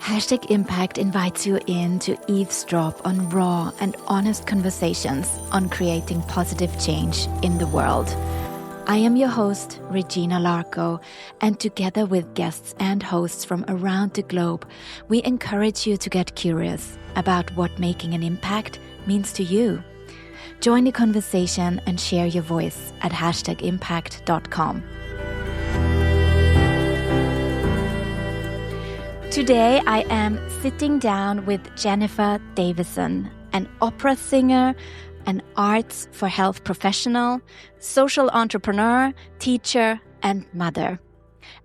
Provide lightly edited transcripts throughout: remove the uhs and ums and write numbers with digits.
Hashtag Impact invites you in to eavesdrop on raw and honest conversations on creating positive change in the world. I am your host, Regina Larco, and together with guests and hosts from around the globe, we encourage you to get curious about what making an impact means to you. Join the conversation and share your voice at hashtagimpact.com. Today, I am sitting down with Jennifer Davison, an opera singer, an arts for health professional, social entrepreneur, teacher, and mother.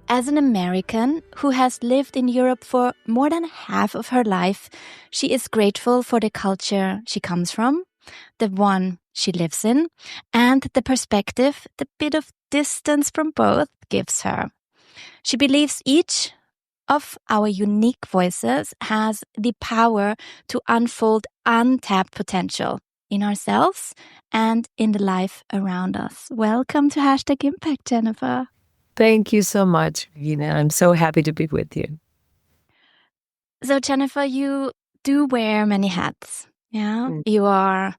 As an American who has lived in Europe for more than half of her life, she is grateful for the culture she comes from, the one she lives in, and the perspective the bit of distance from both gives her. She believes each of our unique voices has the power to unfold untapped potential in ourselves and in the life around us. Welcome to Hashtag Impact, Jennifer. Thank you so much, Vienna. I'm so happy to be with you. So, Jennifer, you do wear many hats. Yeah, You are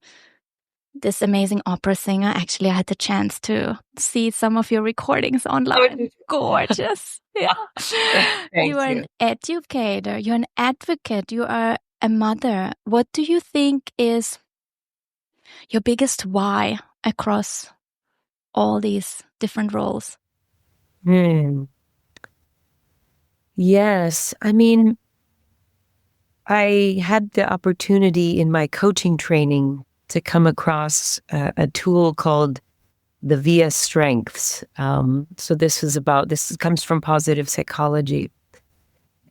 this amazing opera singer. Actually, I had the chance to see some of your recordings online. Gorgeous. Yeah. You are an educator. You're an advocate. You are a mother. What do you think is your biggest why across all these different roles? Yes. I mean, I had the opportunity in my coaching training to come across a tool called the VIA Strengths. So this comes from positive psychology.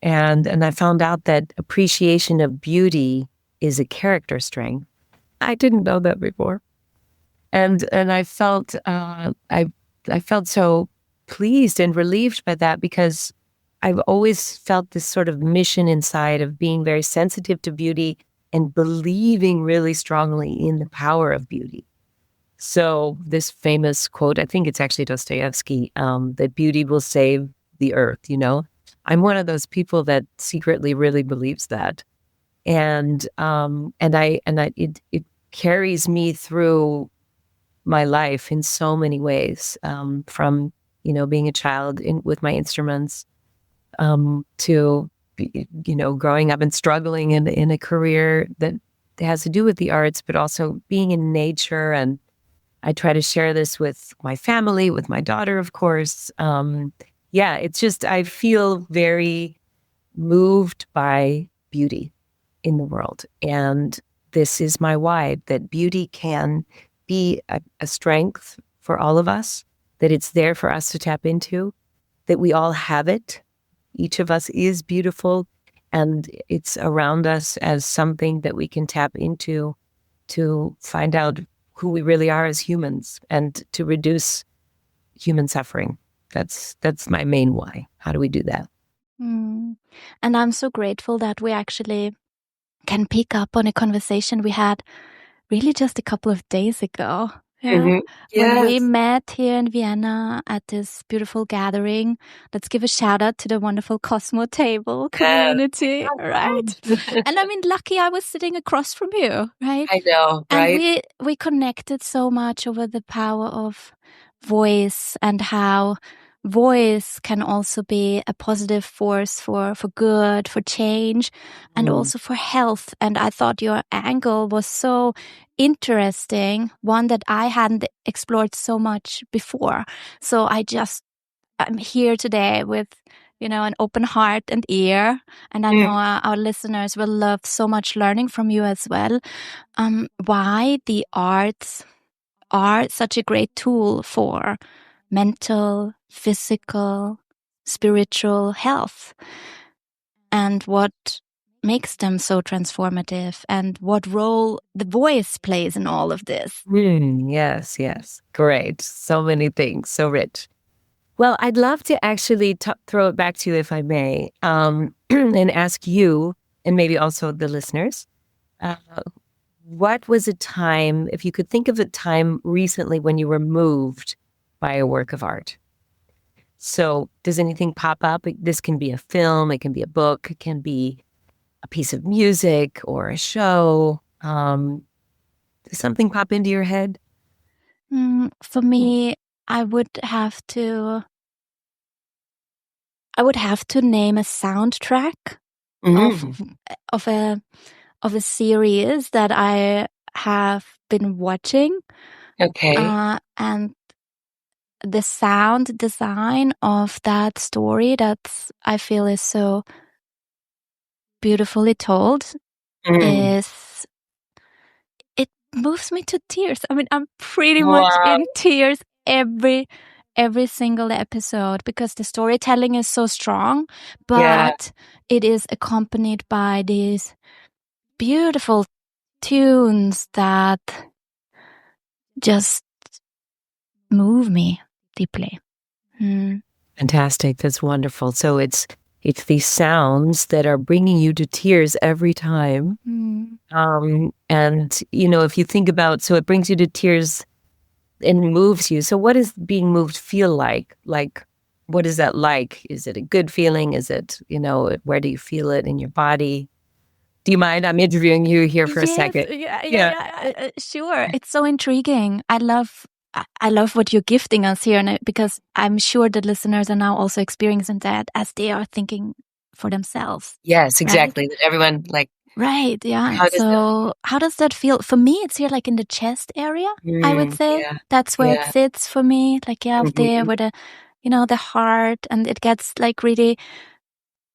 And I found out that appreciation of beauty is a character strength. I didn't know that before. And I felt I felt so pleased and relieved by that, because I've always felt this sort of mission inside of being very sensitive to beauty and believing really strongly in the power of beauty. So this famous quote, I think it's actually Dostoevsky, that beauty will save the earth, I'm one of those people that secretly really believes that. And it carries me through my life in so many ways, from, being a child with my instruments, to, growing up and struggling in a career that has to do with the arts, but also being in nature. And I try to share this with my family, with my daughter, of course. It's just, I feel very moved by beauty in the world. And this is my why, that beauty can be a strength for all of us, that it's there for us to tap into, that we all have it. Each of us is beautiful, and it's around us as something that we can tap into to find out who we really are as humans and to reduce human suffering. That's my main why. How do we do that? And I'm so grateful that we actually can pick up on a conversation we had really just a couple of days ago. Yeah. When we met here in Vienna at this beautiful gathering. Let's give a shout out to the wonderful Cosmo Table community, right? And I mean, lucky I was sitting across from you, right? I know, right? And we connected so much over the power of voice, and how voice can also be a positive force for good, for change, and also for health. And I thought your angle was so interesting, one that I hadn't explored so much before. So I'm here today with, an open heart and ear. And I know our listeners will love so much learning from you as well. Why the arts are such a great tool for mental, physical, spiritual health, and what makes them so transformative, and what role the voice plays in all of this. Yes. Great. So many things. So rich. Well, I'd love to actually throw it back to you, if I may, and ask you, and maybe also the listeners, what was a time, if you could think of a time recently when you were moved by a work of art? So does anything pop up? This can be a film, it can be a book, it can be a piece of music or a show. Does something pop into your head? For me, I would have to name a soundtrack of of a of a series that I have been watching. Okay. And the sound design of that story I feel is so beautifully told is it moves me to tears. I mean, I'm pretty much in tears every single episode because the storytelling is so strong, but it is accompanied by these beautiful tunes that just move me deeply. Fantastic. That's wonderful. So it's these sounds that are bringing you to tears every time. And, if you think about, so it brings you to tears and moves you. So what does being moved feel like? Like, what is that like? Is it a good feeling? Is it, where do you feel it in your body? Do you mind? I'm interviewing you here for a second. Yeah. Sure. It's so intriguing. I love what you're gifting us here, because I'm sure the listeners are now also experiencing that as they are thinking for themselves. Yes, exactly. Right? Everyone right. Yeah. How does that feel? For me, it's here like in the chest area, I would say. Yeah. That's where it sits for me. Like, there where the, the heart, and it gets like really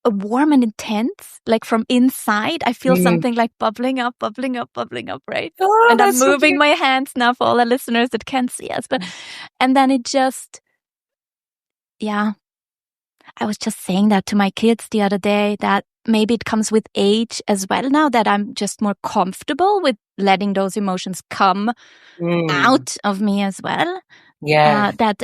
warm and intense, like from inside. I feel something like bubbling up, right? Oh, and I'm moving my hands now for all the listeners that can't see us. And then it just, I was just saying that to my kids the other day, that maybe it comes with age as well now, that I'm just more comfortable with letting those emotions come out of me as well. Yeah. That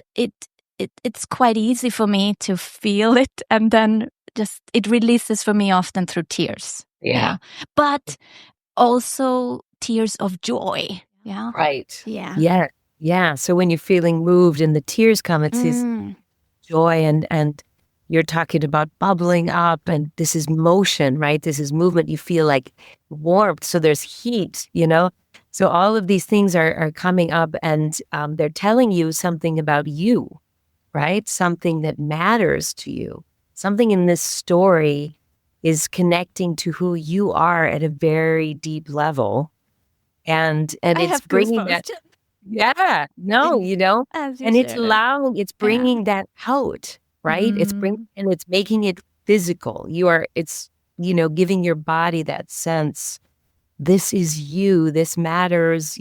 it's quite easy for me to feel it, and then just it releases for me often through tears. Yeah. But also tears of joy. Yeah. Right. Yeah. So when you're feeling moved and the tears come, it's this joy, and you're talking about bubbling up, and this is motion, right? This is movement. You feel like warmth. So there's heat, So all of these things are coming up, and they're telling you something about you, right? Something that matters to you. Something in this story is connecting to who you are at a very deep level. And it's bringing that. Yeah, no, and it's bringing that out, right? It's making it physical. It's giving your body that sense. This is you. This matters,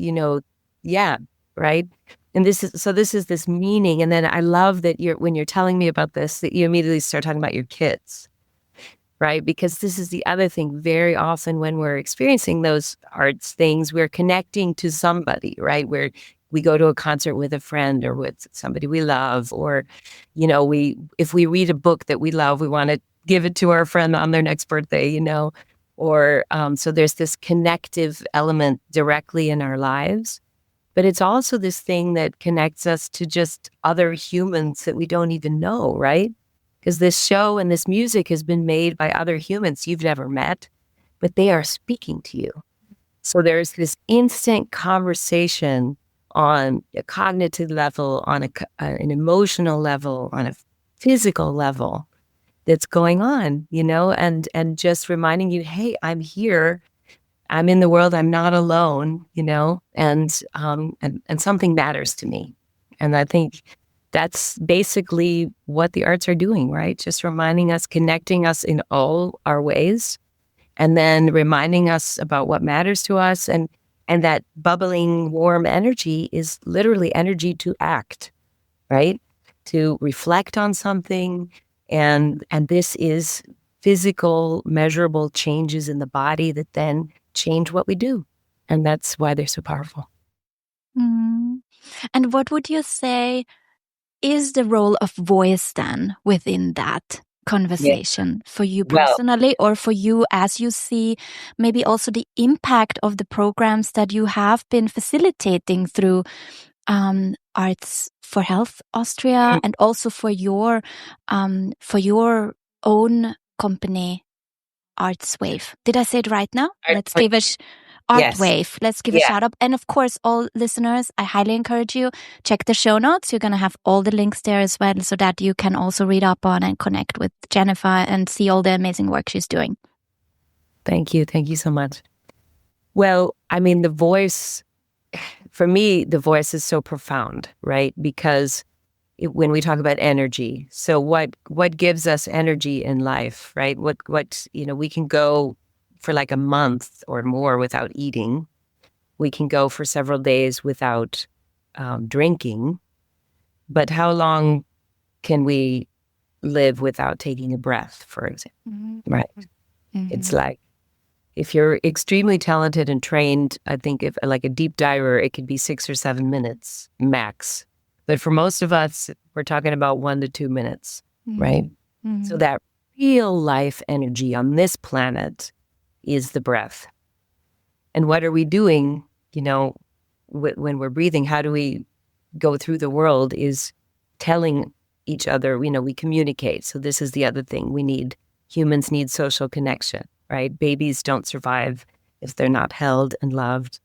right? And this is this meaning. And then I love that when you're telling me about this, that you immediately start talking about your kids, right? Because this is the other thing. Very often when we're experiencing those arts things, we're connecting to somebody, right? We go to a concert with a friend or with somebody we love, or, if we read a book that we love, we want to give it to our friend on their next birthday, or so there's this connective element directly in our lives. But it's also this thing that connects us to just other humans that we don't even know, right? Because this show and this music has been made by other humans you've never met, but they are speaking to you. So there's this instant conversation on a cognitive level, on an emotional level, on a physical level that's going on, and just reminding you, hey, I'm here. I'm in the world. I'm not alone, and something matters to me. And I think that's basically what the arts are doing, right? Just reminding us, connecting us in all our ways, and then reminding us about what matters to us. And that bubbling, warm energy is literally energy to act, right? To reflect on something. And this is physical, measurable changes in the body that then change what we do. And that's why they're so powerful. And what would you say is the role of voice then within that conversation for you personally, or for you as you see maybe also the impact of the programs that you have been facilitating through Arts for Health Austria, and also for your own company, Arts Wave. Did I say it right now? Let's give a Art Wave. Let's give a shout out. And of course, all listeners, I highly encourage you, check the show notes. You're going to have all the links there as well, so that you can also read up on and connect with Jennifer and see all the amazing work she's doing. Thank you. Thank you so much. Well, I mean, the voice, for me, the voice is so profound, right? Because when we talk about energy, so what gives us energy in life, right? What we can go for like a month or more without eating. We can go for several days without drinking. But how long can we live without taking a breath, for example, right? It's like, if you're extremely talented and trained, I think if like a deep diver, it could be 6 or 7 minutes max. But for most of us, we're talking about 1 to 2 minutes, right? So that real life energy on this planet is the breath. And what are we doing, when we're breathing? How do we go through the world is telling each other, we communicate. So this is the other thing. Humans need social connection, right? Babies don't survive if they're not held and loved.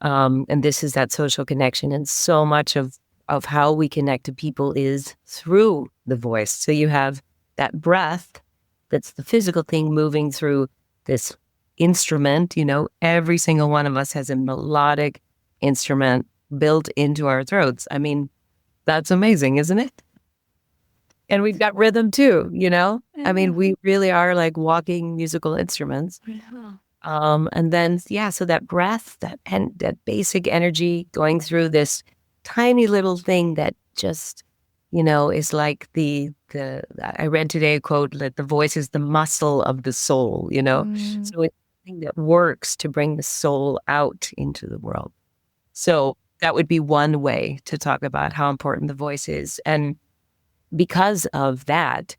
And this is that social connection. And so much of how we connect to people is through the voice. So you have that breath, that's the physical thing moving through this instrument. Every single one of us has a melodic instrument built into our throats. I mean, that's amazing, isn't it? And we've got rhythm too, I mean, we really are like walking musical instruments. And then, so that breath, that basic energy going through this tiny little thing that just, is like I read today a quote that the voice is the muscle of the soul, So it's something that works to bring the soul out into the world. So that would be one way to talk about how important the voice is. And because of that,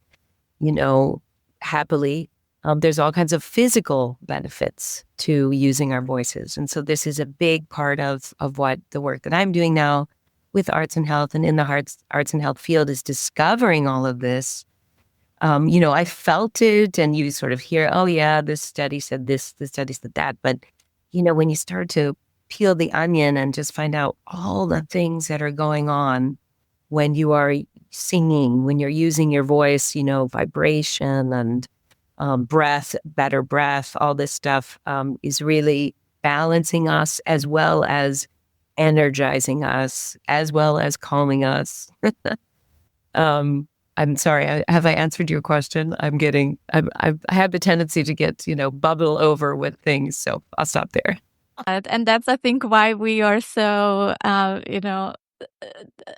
happily, there's all kinds of physical benefits to using our voices. And so this is a big part of what the work that I'm doing now with arts and health and in the arts and health field is discovering all of this. I felt it, and you sort of hear, oh yeah, this study said this study said that. But, when you start to peel the onion and just find out all the things that are going on when you are singing, when you're using your voice, vibration and breath, better breath, all this stuff is really balancing us as well as energizing us, as well as calming us. I'm sorry, have I answered your question? I have the tendency to get, bubble over with things, so I'll stop there. And that's, I think, why we are so,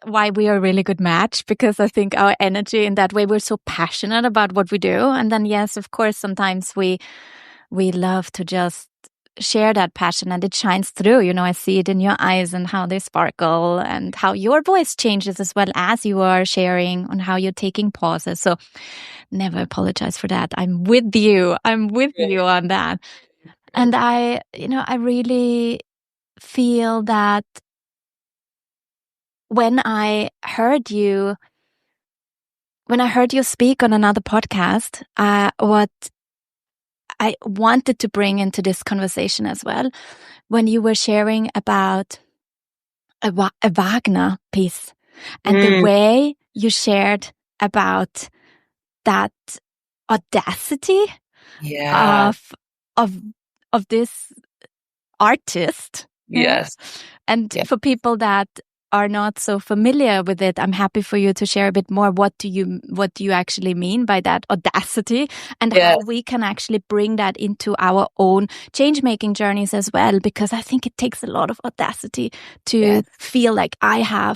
why we are a really good match, because I think our energy in that way, we're so passionate about what we do. And then, yes, of course, sometimes we love to just share that passion, and it shines through. I see it in your eyes and how they sparkle, and how your voice changes as well as you are sharing, on how you're taking pauses. So never apologize for that. I'm with you. I'm with you on that. And I really feel that when I heard you speak on another podcast, what I wanted to bring into this conversation as well, when you were sharing about a Wagner piece, and the way you shared about that audacity of this artist. Yes. And for people that are not so familiar with it, I'm happy for you to share a bit more. What do you actually mean by that audacity, and how we can actually bring that into our own change-making journeys as well? Because I think it takes a lot of audacity to feel like I'm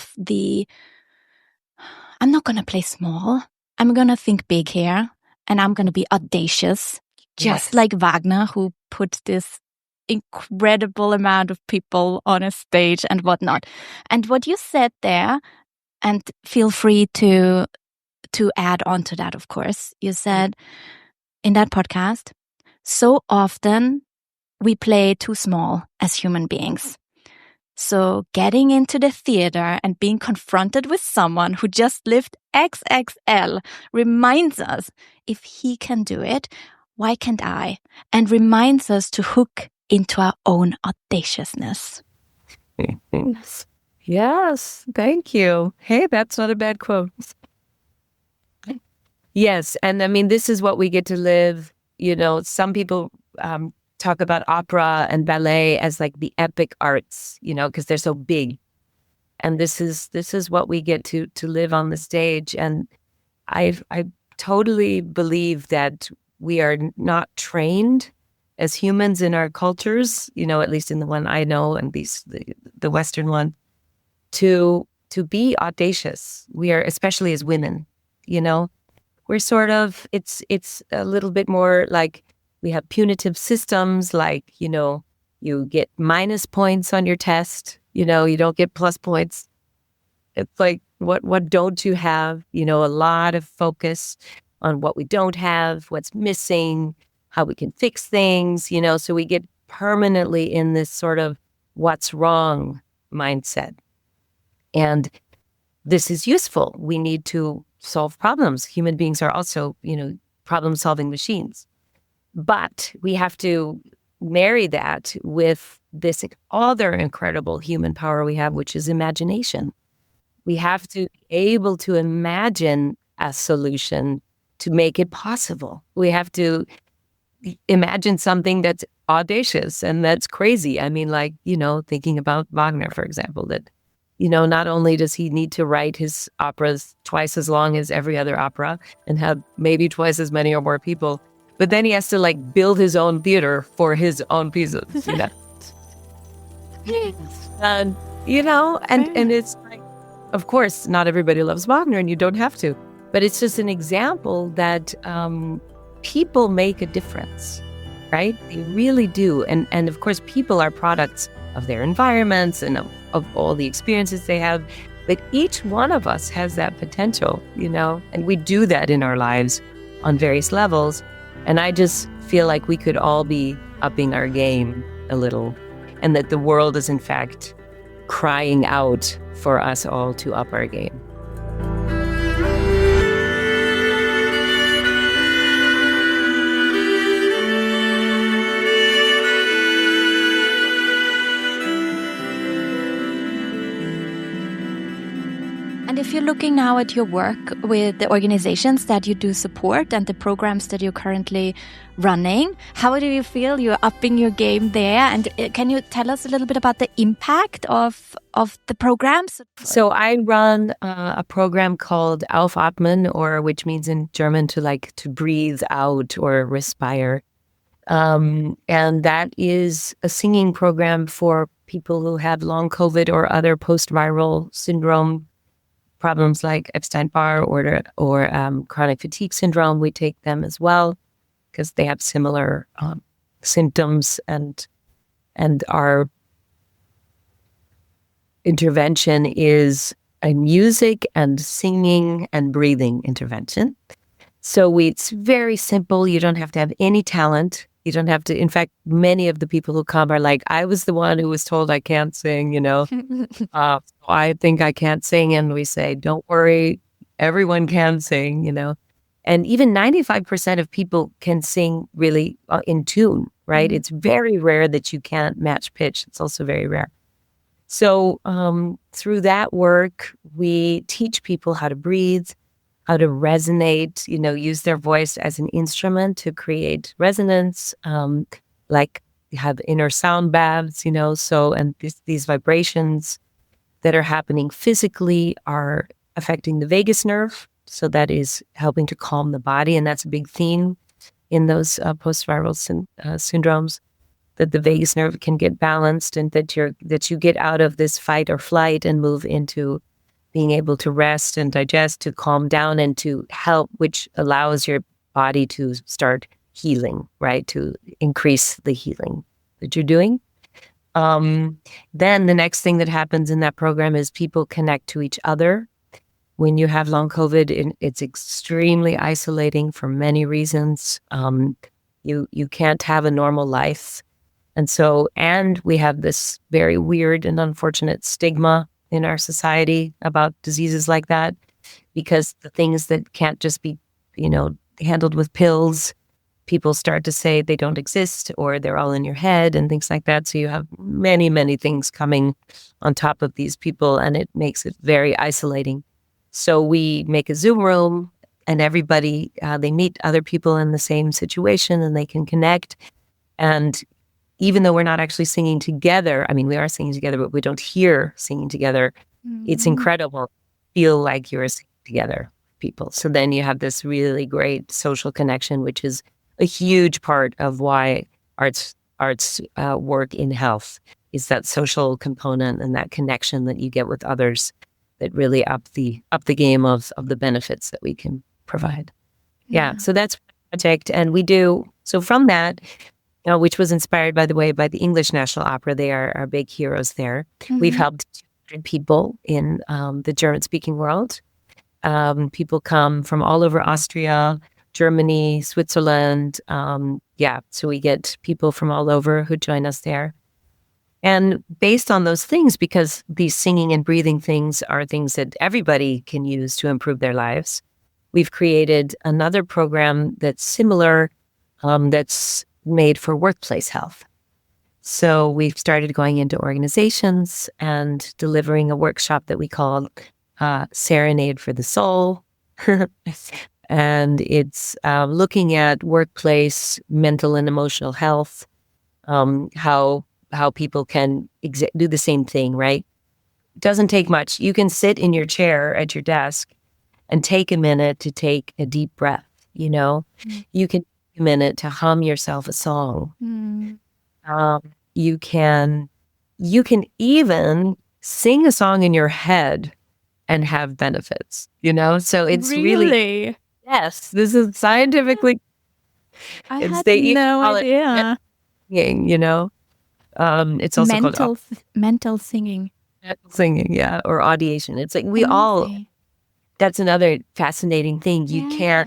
not going to play small. I'm going to think big here, and I'm going to be audacious, just like Wagner, who put this incredible amount of people on a stage and whatnot. And what you said there, and feel free to add on to that, of course, you said in that podcast, so often we play too small as human beings. So getting into the theater and being confronted with someone who just lived XXL reminds us, if he can do it, why can't I? And reminds us to hook into our own audaciousness. Yes, thank you. Hey, that's not a bad quote. Yes, and I mean, this is what we get to live. Some people talk about opera and ballet as like the epic arts, because they're so big. And this is what we get to live on the stage. And I totally believe that we are not trained as humans in our cultures, at least in the one I know, and the Western one, to be audacious. We are, especially as women, we're sort of, it's a little bit more like we have punitive systems, like, you get minus points on your test, you don't get plus points. It's like, what don't you have? A lot of focus on what we don't have, what's missing, how we can fix things, so we get permanently in this sort of what's wrong mindset. And this is useful. We need to solve problems. Human beings are also, problem-solving machines. But we have to marry that with this other incredible human power we have, which is imagination. We have to be able to imagine a solution to make it possible. We have to imagine something that's audacious and that's crazy. I mean, like, thinking about Wagner, for example, that not only does he need to write his operas twice as long as every other opera and have maybe twice as many or more people, but then he has to like build his own theater for his own pieces, and it's like, of course, not everybody loves Wagner and you don't have to, but it's just an example that people make a difference, right? They really do. And of course, people are products of their environments and of all the experiences they have. But each one of us has that potential, and we do that in our lives on various levels. And I just feel like we could all be upping our game a little, and that the world is in fact crying out for us all to up our game. And if you're looking now at your work with the organizations that you do support and the programs that you're currently running, how do you feel you're upping your game there? And can you tell us a little bit about the impact of the programs? So I run a program called Aufatmen, or which means in German to breathe out or respire. And that is a singing program for people who have long COVID or other post-viral syndrome problems like Epstein-Barr or chronic fatigue syndrome. We take them as well because they have similar symptoms, and our intervention is a music and singing and breathing intervention. So it's very simple. You don't have to have any talent. You don't have to. In fact, many of the people who come are like, I was the one who was told I can't sing, I think I can't sing. And we say, don't worry, everyone can sing, And even 95% of people can sing really in tune, right? Mm-hmm. It's very rare that you can't match pitch. It's also very rare. So through that work, we teach people how to breathe, how to resonate, use their voice as an instrument to create resonance, like have inner sound baths, and these vibrations that are happening physically are affecting the vagus nerve. So that is helping to calm the body. And that's a big theme in those post-viral syndromes, that the vagus nerve can get balanced and that you get out of this fight or flight and move into being able to rest and digest, to calm down and to help, which allows your body to start healing, right? To increase the healing that you're doing. Then the next thing that happens in that program is people connect to each other. When you have long COVID, it's extremely isolating for many reasons. You can't have a normal life And we have this very weird and unfortunate stigma in our society about diseases like that, because the things that can't just be, handled with pills, people start to say they don't exist or they're all in your head and things like that. So you have many, many things coming on top of these people, and it makes it very isolating. So we make a Zoom room, and everybody, they meet other people in the same situation and they can connect. And even though we're not actually singing together, I mean, we are singing together, but we don't hear singing together. It's incredible. Feel like you're singing together, people. So then you have this really great social connection, which is a huge part of why arts work in health, is that social component and that connection that you get with others that really up the game of the benefits that we can provide. Yeah. So that's a project, and we do so from that. Which was inspired, by the way, by the English National Opera. They are our big heroes there. We've helped 200 people in the German-speaking world. People come from all over Austria, Germany, Switzerland. So we get people from all over who join us there. And based on those things, because these singing and breathing things are things that everybody can use to improve their lives, we've created another program that's similar, that's made for workplace health. So we've started going into organizations and delivering a workshop that we call Serenade for the Soul. And it's looking at workplace mental and emotional health, how people can do the same thing, right? It doesn't take much. You can sit in your chair at your desk and take a minute to take a deep breath, You can take a minute to hum yourself a song. You can even sing a song in your head and have benefits, So it's really, yes, this is scientifically, I it's had they even no call it idea. singing, It's also called Mental singing. singing, yeah, or audiation. It's like we all. Amazing. That's another fascinating thing. You Yeah.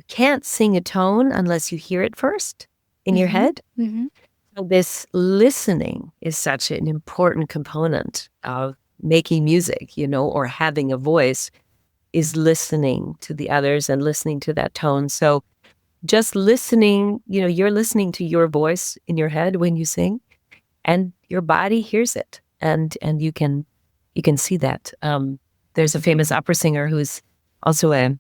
can't sing a tone unless you hear it first in your head. So this listening is such an important component of making music, or having a voice, is listening to the others and listening to that tone. So just listening, you're listening to your voice in your head when you sing, and your body hears it, and you can see that. There's a famous opera singer who's also a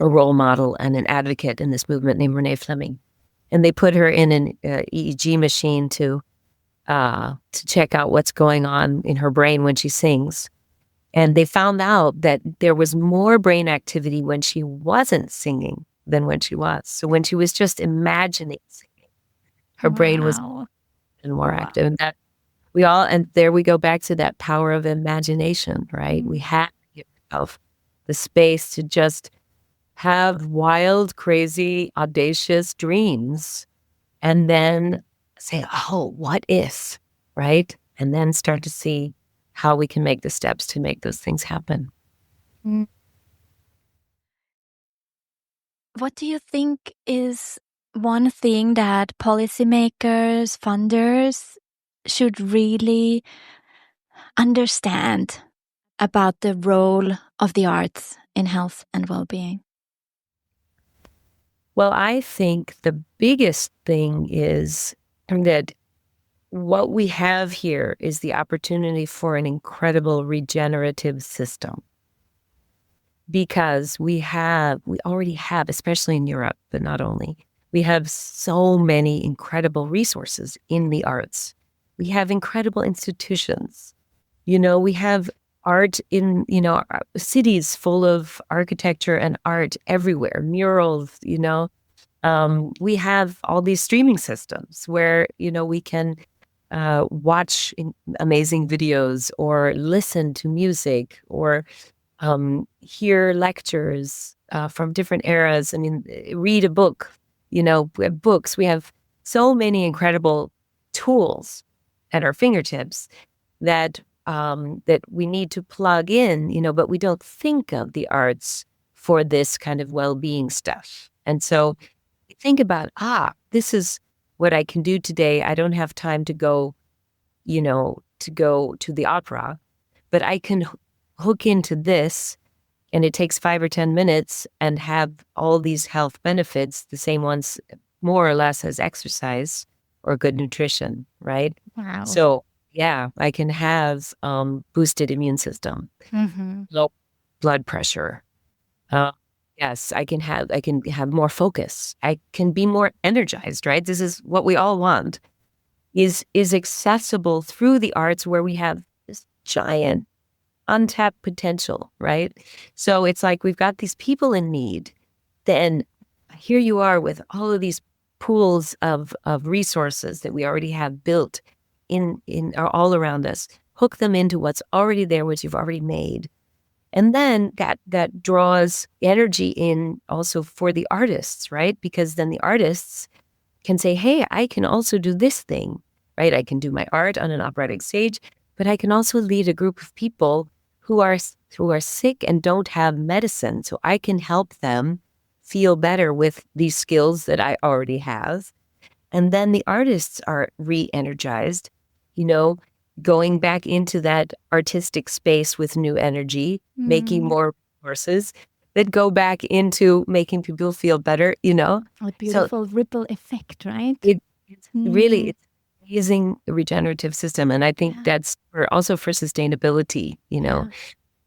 role model and an advocate in this movement named Renee Fleming, and they put her in an EEG machine to check out what's going on in her brain when she sings. And they found out that there was more brain activity when she wasn't singing than when she was. So when she was just imagining singing, her brain was more active. And that and there we go back to that power of imagination, right? We have to give ourselves the space to just have wild, crazy, audacious dreams, and then say, oh, what if, right? And then start to see how we can make the steps to make those things happen. What do you think is one thing that policymakers, funders should really understand about the role of the arts in health and well-being? Well, I think the biggest thing is that what we have here is the opportunity for an incredible regenerative system. Because we already have, especially in Europe, but not only, we have so many incredible resources in the arts. We have incredible institutions. We have art in, cities full of architecture and art everywhere, murals, we have all these streaming systems where, we can watch amazing videos or listen to music or hear lectures from different eras. I mean, read a book, we have books. We have so many incredible tools at our fingertips that we need to plug in, but we don't think of the arts for this kind of well-being stuff. And so think about, this is what I can do today, I don't have time to go, to go to the opera, but I can hook into this, and it takes 5 or 10 minutes and have all these health benefits, the same ones more or less as exercise or good nutrition, right? Wow. So yeah, I can have boosted immune system, low blood pressure. Yes, I can have more focus. I can be more energized, right? This is what we all want, is accessible through the arts, where we have this giant untapped potential, right? So it's like we've got these people in need. Then here you are with all of these pools of resources that we already have built in are all around us. Hook them into what's already there, what you've already made. And then that draws energy in also for the artists, right? Because then the artists can say, hey, I can also do this thing, right? I can do my art on an operatic stage, but I can also lead a group of people who are sick and don't have medicine. So I can help them feel better with these skills that I already have. And then the artists are re-energized, going back into that artistic space with new energy, making more resources that go back into making people feel better, A beautiful ripple effect, right? It's really, it's an amazing regenerative system. And I think that's also for sustainability,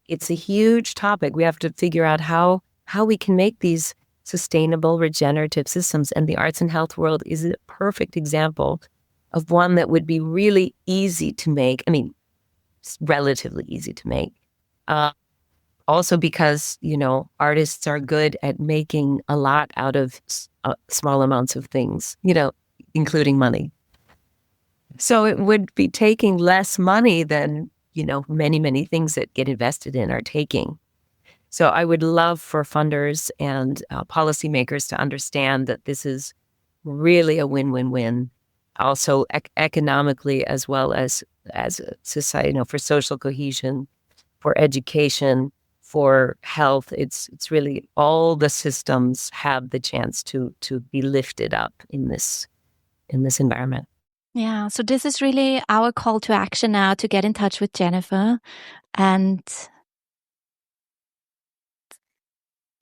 It's a huge topic. We have to figure out how we can make these sustainable regenerative systems. And the arts and health world is a perfect example of one that would be really easy to make. I mean, it's relatively easy to make. Also because, artists are good at making a lot out of small amounts of things, including money. So it would be taking less money than, many, many things that get invested in are taking. So I would love for funders and policymakers to understand that this is really a win-win-win, also economically, as well as a society, for social cohesion, for education, for health. It's really all the systems have the chance to be lifted up in this environment. Yeah, so this is really our call to action now, to get in touch with Jennifer. And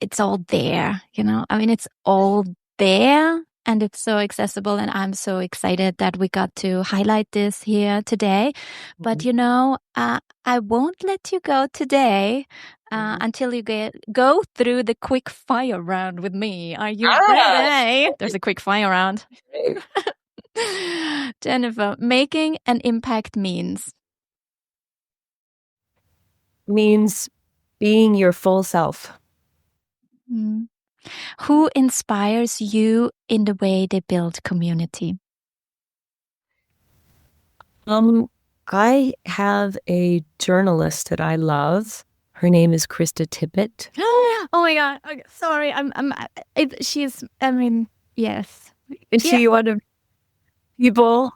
it's all there, I mean, it's all there, and it's so accessible. And I'm so excited that we got to highlight this here today. But, I won't let you go today until you go through the quick fire round with me. Are you ready? There's a quick fire round. Jennifer, making an impact means being your full self. Who inspires you in the way they build community? I have a journalist that I love. Her name is Krista Tippett. Oh my God! Okay, sorry, yes. Is she one of people?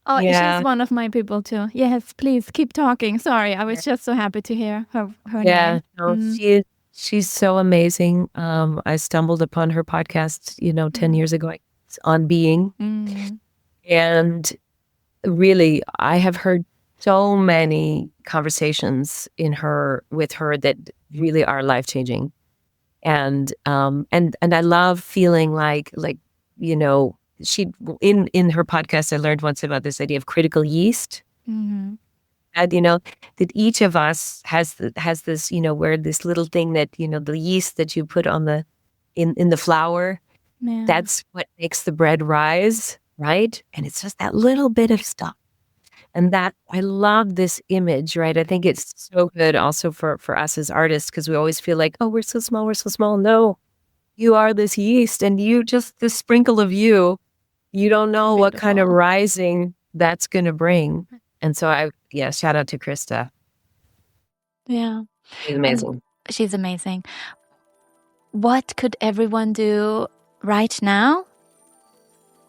Oh, she's one of my people too. Yes, please keep talking. Sorry, I was just so happy to hear her name. No, she's so amazing. I stumbled upon her podcast, 10 years ago. It's On Being. And really, I have heard so many conversations with her that really are life-changing. And I love feeling like she in her podcast, I learned once about this idea of critical yeast. And that each of us has this, where this little thing that, the yeast that you put on in the flour, that's what makes the bread rise, right? And it's just that little bit of stuff. And that, I love this image, right? I think it's so good also for us as artists, because we always feel like, oh, we're so small. No, you are this yeast, and you just, this sprinkle of you don't know what kind of rising that's going to bring. And so shout out to Krista. Yeah. She's amazing. She's amazing. What could everyone do right now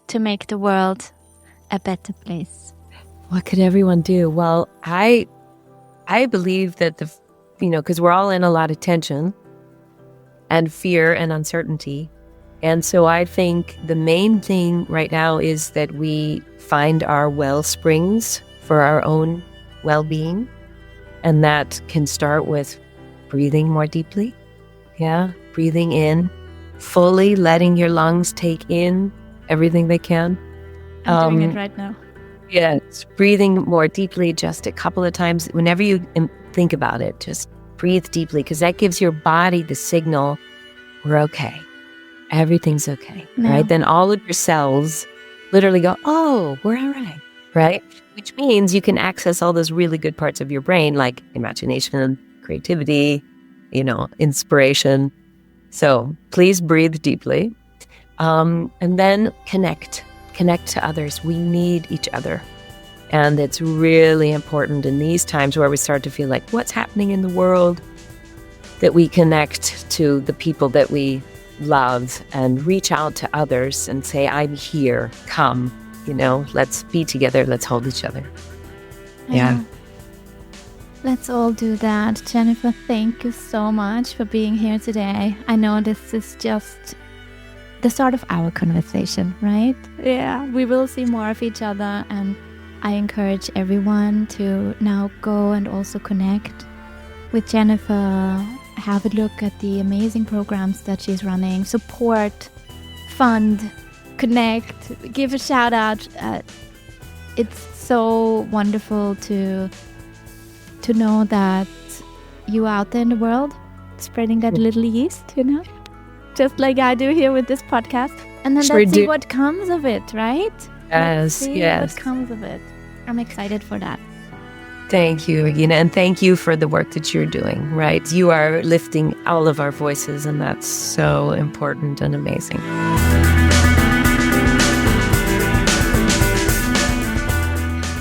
to make the world a better place? What could everyone do? Well, I believe that because we're all in a lot of tension and fear and uncertainty. And so I think the main thing right now is that we find our well springs for our own well-being. And that can start with breathing more deeply. Yeah, breathing in, fully letting your lungs take in everything they can. I'm doing it right now. Yes, breathing more deeply just a couple of times. Whenever you think about it, just breathe deeply, because that gives your body the signal, we're okay. Everything's okay, right? Then all of your cells literally go, oh, we're all right? Which means you can access all those really good parts of your brain, like imagination, creativity, inspiration. So please breathe deeply. And then connect to others. We need each other. And it's really important in these times where we start to feel like, what's happening in the world, that we connect to the people that we love and reach out to others and say, I'm here, come, let's be together, let's hold each other. Yeah. Let's all do that. Jennifer, thank you so much for being here today. I know this is just the start of our conversation, right? Yeah, we will see more of each other, and I encourage everyone to now go and also connect with Jennifer, have a look at the amazing programs that she's running, support, fund, connect, give a shout out. It's so wonderful to know that you are out there in the world spreading that little yeast, just like I do here with this podcast. And then let's see what comes of it, right? Yes, what comes of it. I'm excited for that. Thank you, Regina, and thank you for the work that you're doing, right? You are lifting all of our voices, and that's so important and amazing.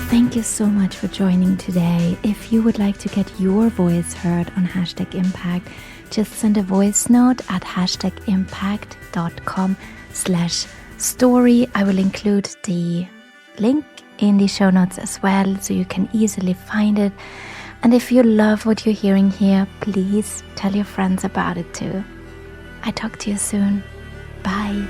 Thank you so much for joining today. If you would like to get your voice heard on #Impact, just send a voice note at #impact.com/story. I will include the link in the show notes as well, so you can easily find it. And if you love what you're hearing here, please tell your friends about it too. I talk to you soon. Bye.